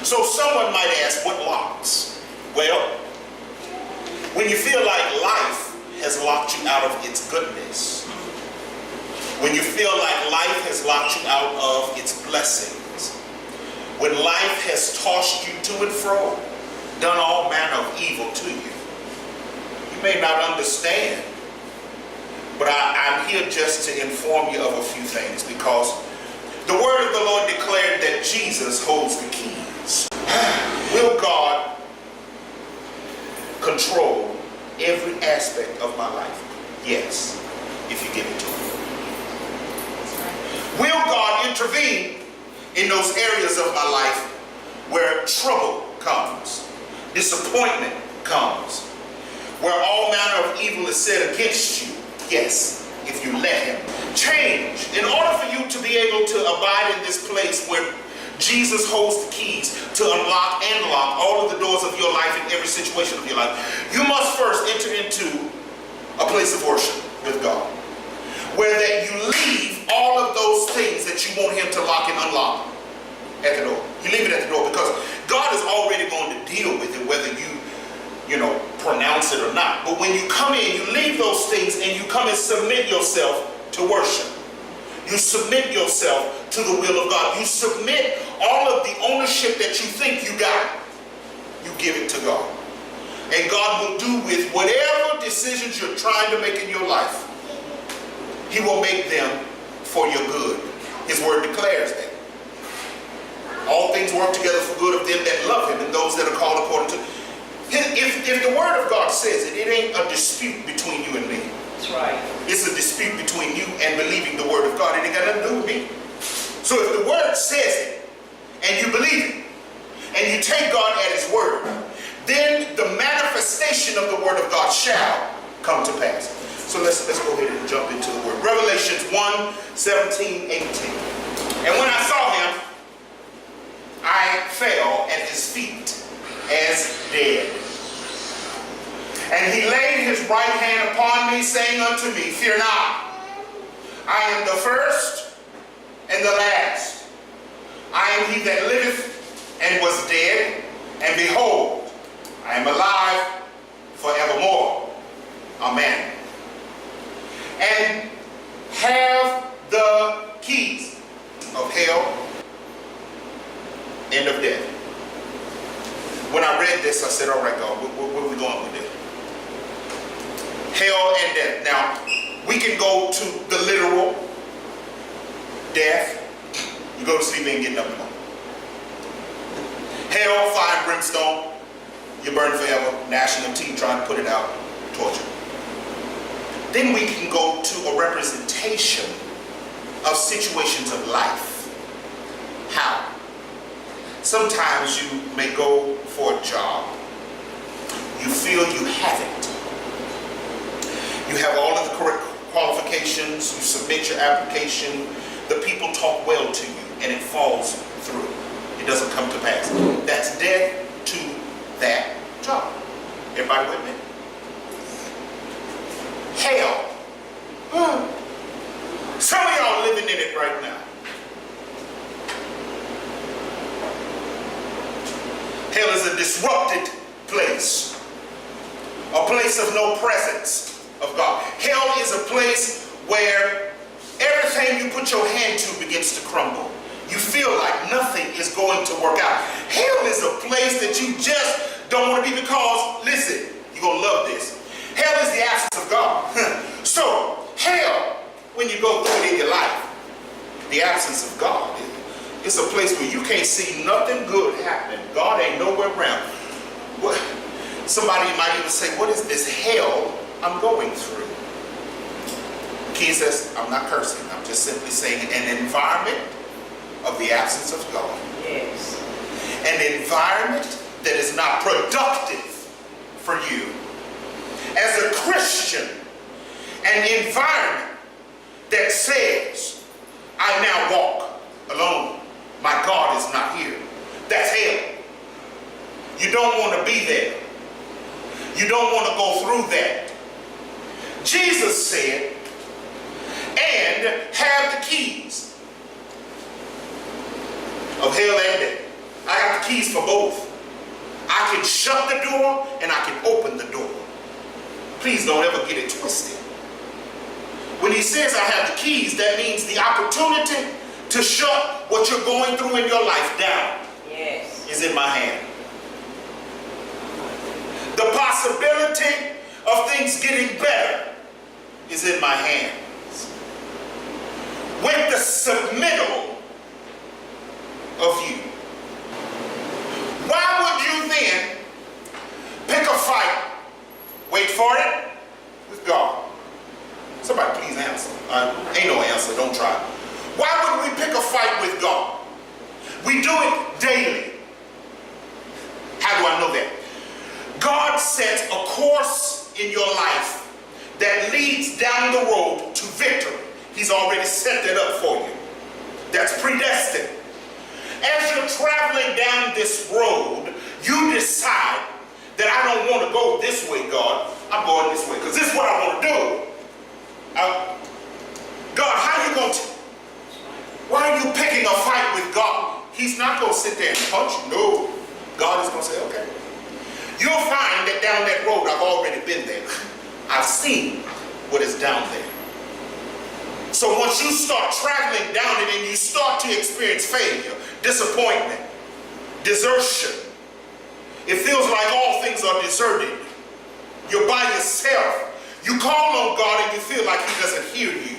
So someone might ask, what locks? Well, when you feel like life has locked you out of its goodness, when you feel like life has locked you out of its blessings, when life has tossed you to and fro, done all manner of evil to you, you may not understand, but I'm here just to inform you of a few things, because the word of the Lord declared that Jesus holds the keys. Will God control every aspect of my life? Yes, if you give it to him. Will God intervene in those areas of my life where trouble comes, disappointment comes, where all manner of evil is said against you? Yes, if you let him. Change. In order for you to be able to abide in this place where Jesus holds the keys to unlock and lock all of the doors of your life in every situation of your life, you must first enter into a place of worship with God, where that you leave all of those things that you want him to lock and unlock at the door. You leave it at the door, because God is already going to deal with it, whether you pronounce it or not. But when you come in, you leave those things and you come and submit yourself to worship. You submit yourself to the will of God. You submit all of the ownership that you think you got. You give it to God. And God will do with whatever decisions you're trying to make in your life, he will make them for your good. His word declares that. All things work together for good of them that love him and those that are called according to. If the word of God says it, it ain't a dispute between you and me. That's right. It's a dispute between you and believing the word of God. It ain't got nothing to do with me. So if the word says it, and you believe it, and you take God at his word, then the manifestation of the word of God shall come to pass. So let's go ahead and jump into the word. Revelations 1:17, 18. And when I saw him, I fell at his feet as dead. And he laid his right hand upon me, saying unto me, fear not. I am the first and the last. I am he that liveth and was dead, and behold, I am alive forevermore. Amen. And have the keys of hell and of death. When I read this, I said, all right, God, where are we going with this? Hell and death. Now, we can go to the literal death. You go to sleep and get nothing more. Hell, fire, and brimstone. You burn forever, gnashing of teeth, trying to put it out, torture. Then we can go to a representation of situations of life. How? Sometimes you may go for a job. You feel you have it. You have all of the correct qualifications. You submit your application. The people talk well to you, and it falls through. It doesn't come to pass. That's death to that job. Everybody with me? Hell. Some of y'all living in it right now. Hell is a disrupted place. A place of no presence of God. Hell is a place where everything you put your hand to begins to crumble. You feel like nothing is going to work out. Hell is a place that you just don't want to be, because, listen, you're going to love this. Hell is the absence of God. So, hell, when you go through it in your life, the absence of God, it's a place where you can't see nothing good happening. God ain't nowhere around. What? Somebody might even say, what is this hell I'm going through? King says, I'm not cursing. I'm just simply saying an environment of the absence of God. Yes. An environment that is not productive for you. As a Christian, an environment that says, I now walk alone. My God is not here. That's hell. You don't want to be there. You don't want to go through that. Jesus said, and have the keys of hell and death. I got the keys for both. I can shut the door and I can open the door. Please don't ever get it twisted. When he says I have the keys, that means the opportunity to shut what you're going through in your life down is in my hand. The possibility of things getting better is in my hands. With the submittal of you. Why would you then pick a fight, wait for it, with God? Somebody please answer. Ain't no answer, don't try. Why would we pick a fight with God? We do it daily. How do I know that? God sets a course in your life that leads down the road to victory. He's already set that up for you. That's predestined. As you're traveling down this road, you decide that I don't want to go this way, God. I'm going this way because this is what I want to do. God, how you going to? Why are you picking a fight with God? He's not going to sit there and punch you. No. God is going to say, okay. You'll find that down that road, I've already been there. I've seen what is down there. So once you start traveling down it and you start to experience failure, disappointment, desertion, it feels like all things are deserted. You're by yourself. You call on God and you feel like he doesn't hear you.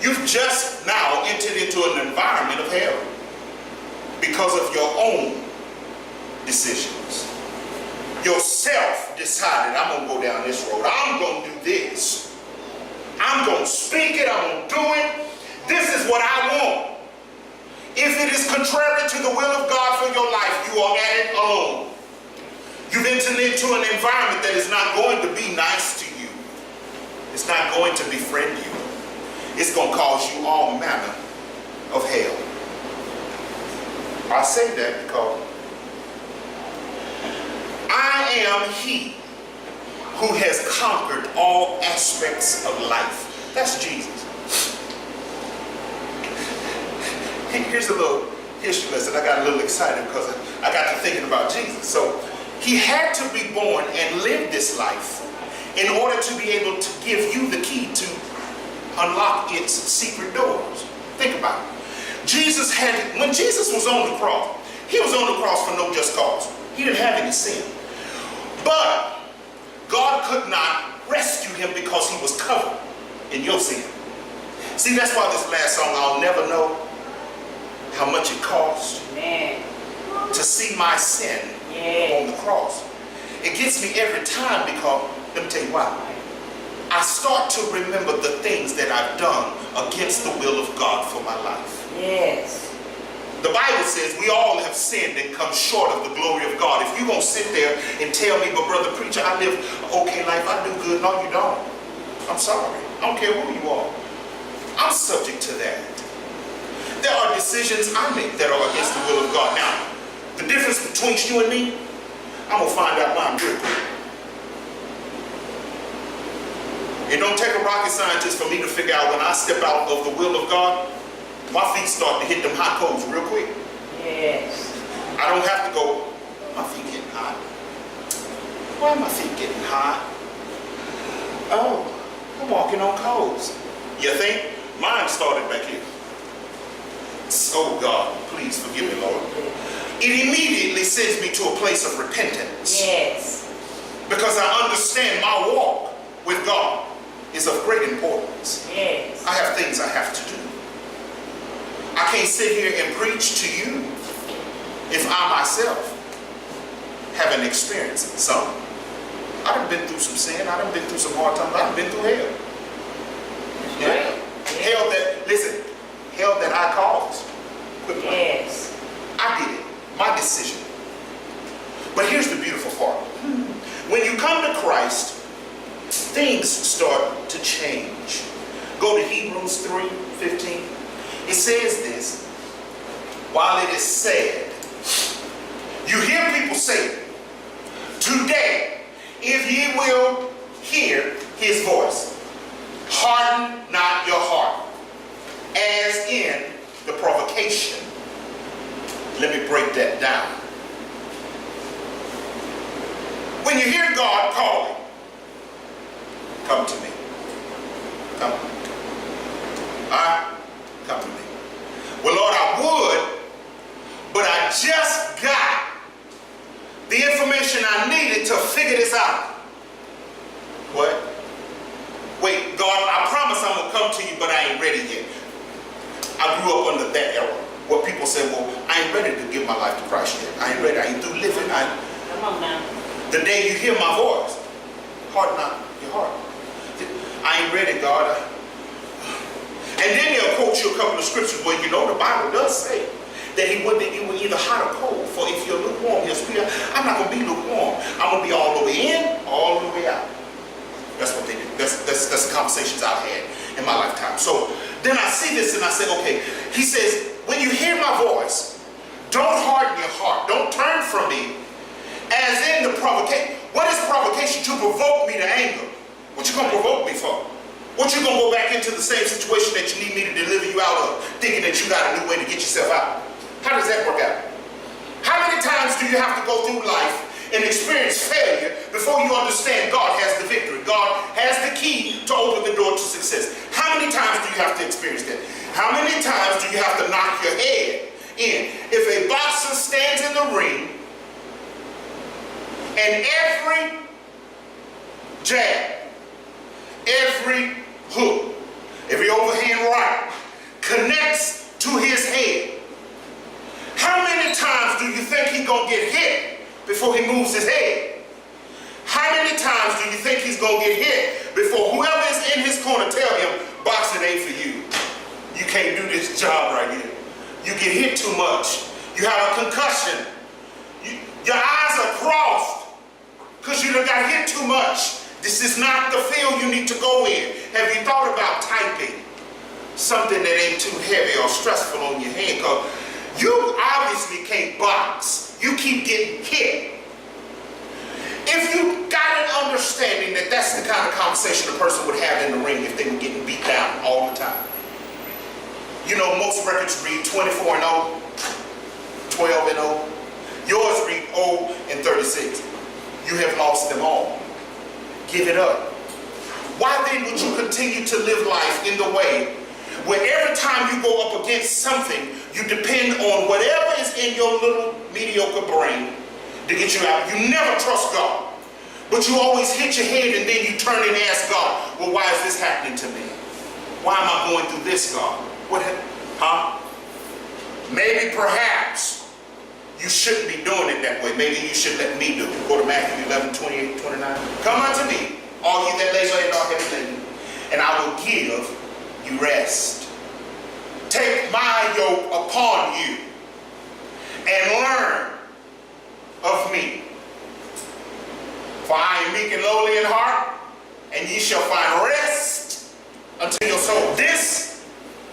You've just now entered into an environment of hell because of your own decisions. Yourself decided, I'm going to go down this road. I'm going to do this. I'm going to speak it. I'm going to do it. This is what I want. If it is contrary to the will of God for your life, you are at it alone. You've entered into an environment that is not going to be nice to you. It's not going to befriend you. It's going to cause you all manner of hell. I say that because I am he who has conquered all aspects of life. That's Jesus. Here's a little history lesson. I got a little excited because I got to thinking about Jesus. So he had to be born and live this life in order to be able to give you the key to unlock its secret doors. Think about it. When Jesus was on the cross, he was on the cross for no just cause. He didn't have any sin. But God could not rescue him because he was covered in your sin. See, that's why this last song, I'll never know how much it cost to see my sin on the cross. It gets me every time because, let me tell you why. I start to remember the things that I've done against the will of God for my life. Yes. The Bible says we all have sinned and come short of the glory of God. If you're going to sit there and tell me, but brother preacher, I live an okay life, I do good. No, you don't. I'm sorry. I don't care who you are. I'm subject to that. There are decisions I make that are against the will of God. Now, the difference between you and me, I'm going to find out why I'm real quick. It don't take a rocket scientist for me to figure out when I step out of the will of God, my feet start to hit them hot coals real quick. Yes. I don't have to go, my feet getting hot. Why are my feet getting hot? Oh, I'm walking on coals. You think? Mine started back here. Oh God, please forgive me, Lord. It immediately sends me to a place of repentance. Yes. Because I understand my walk with God is of great importance. Yes. I have things I have to do. I can't sit here and preach to you if I myself haven't experienced some. I done been through some sin. I done been through some hard times. I done been through hell. Yeah. Hell that, listen, hell that I caused. Quit playing. Yes. I did it. My decision. But here's the beautiful part. When you come to Christ, things start to change. Go to Hebrews 3:15. It says this, while it is said, you hear people say, today, if ye will hear his voice, harden not your heart, as in the provocation Let me break that down. When you hear God calling, come to me. Come. Come to me. Well, Lord, I would, but I just got the information I needed to figure this out. What? Wait, God, I promise I'm going to come to you, but I ain't ready yet. I grew up under that era where people say, well, I ain't ready to give my life to Christ yet. I ain't ready. I ain't through living. Come on now. The day you hear my voice, harden not your heart. I ain't ready, God. And then they'll quote you a couple of scriptures where you know the Bible does say that you were either hot or cold. For if you're lukewarm, your spirit, I'm not going to be lukewarm. I'm going to be all the way in, all the way out. That's what they do. That's the conversations I've had in my lifetime. So then I see this and I say, okay, he says, when you hear my voice, don't harden your heart. Don't turn from me as in the provocation. What is provocation? To provoke me to anger. What you going to provoke me for? What you going to go back into the same situation that you need me to deliver you out of, thinking that you got a new way to get yourself out? How does that work out? How many times do you have to go through life and experience failure before you understand God has the victory? God has the key to open the door to success. How many times do you have to experience that? How many times do you have to knock your head in? If a boxer stands in the ring and every jab, every hook, every overhand right connects to his head, how many times do you think he's going to get hit before he moves his head? How many times do you think he's going to get hit before whoever is in his corner tell him, boxing ain't for you. You can't do this job right here. You get hit too much. You have a concussion. Your eyes are crossed because you done got hit too much. This is not the field you need to go in. Have you thought about typing something that ain't too heavy or stressful on your hand? Because you obviously can't box. You keep getting hit. If you got an understanding that that's the kind of conversation a person would have in the ring if they were getting beat down all the time. You know, most records read 24-0, 12-0. Yours read 0-36. You have lost them all. Give it up. Why then would you continue to live life in the way where every time you go up against something, you depend on whatever is in your little mediocre brain to get you out? You never trust God, but you always hit your head and then you turn and ask God, well, why is this happening to me? Why am I going through this, God? What? Huh? Maybe perhaps you shouldn't be doing it that way. Maybe you should let me do it. Go to Matthew 11:28-29. Come unto me, all ye that labor and are heavy laden, and I will give you rest. Take my yoke upon you and learn of me. For I am meek and lowly in heart, and ye shall find rest unto your soul. This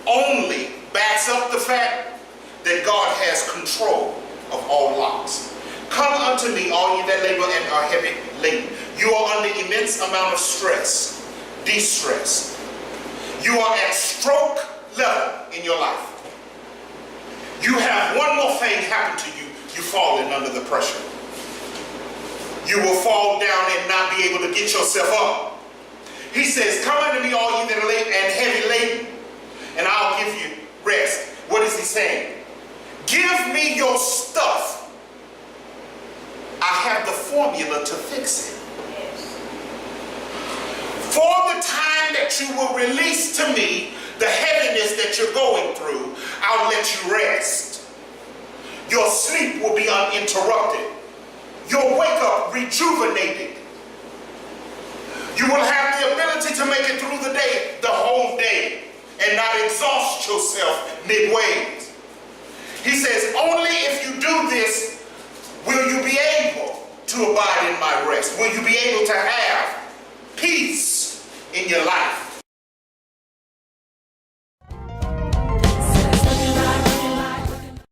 only backs up the fact that God has control of all lots. Come unto me, all ye that labor and are heavy laden. You are under immense amount of stress, distress. You are at stroke level in your life. You have one more thing happen to you. You're falling under the pressure. You will fall down and not be able to get yourself up. He says, come unto me, all ye that are late and heavy laden, and I'll give you rest. What is he saying? Give me your stuff. I have the formula to fix it. Yes. For the time that you will release to me the heaviness that you're going through, I'll let you rest. Your sleep will be uninterrupted. You'll wake up rejuvenated. You will have the ability to make it through the day, the whole day, and not exhaust yourself midway. He says, only if you do this will you be able to abide in my rest. Will you be able to have peace in your life.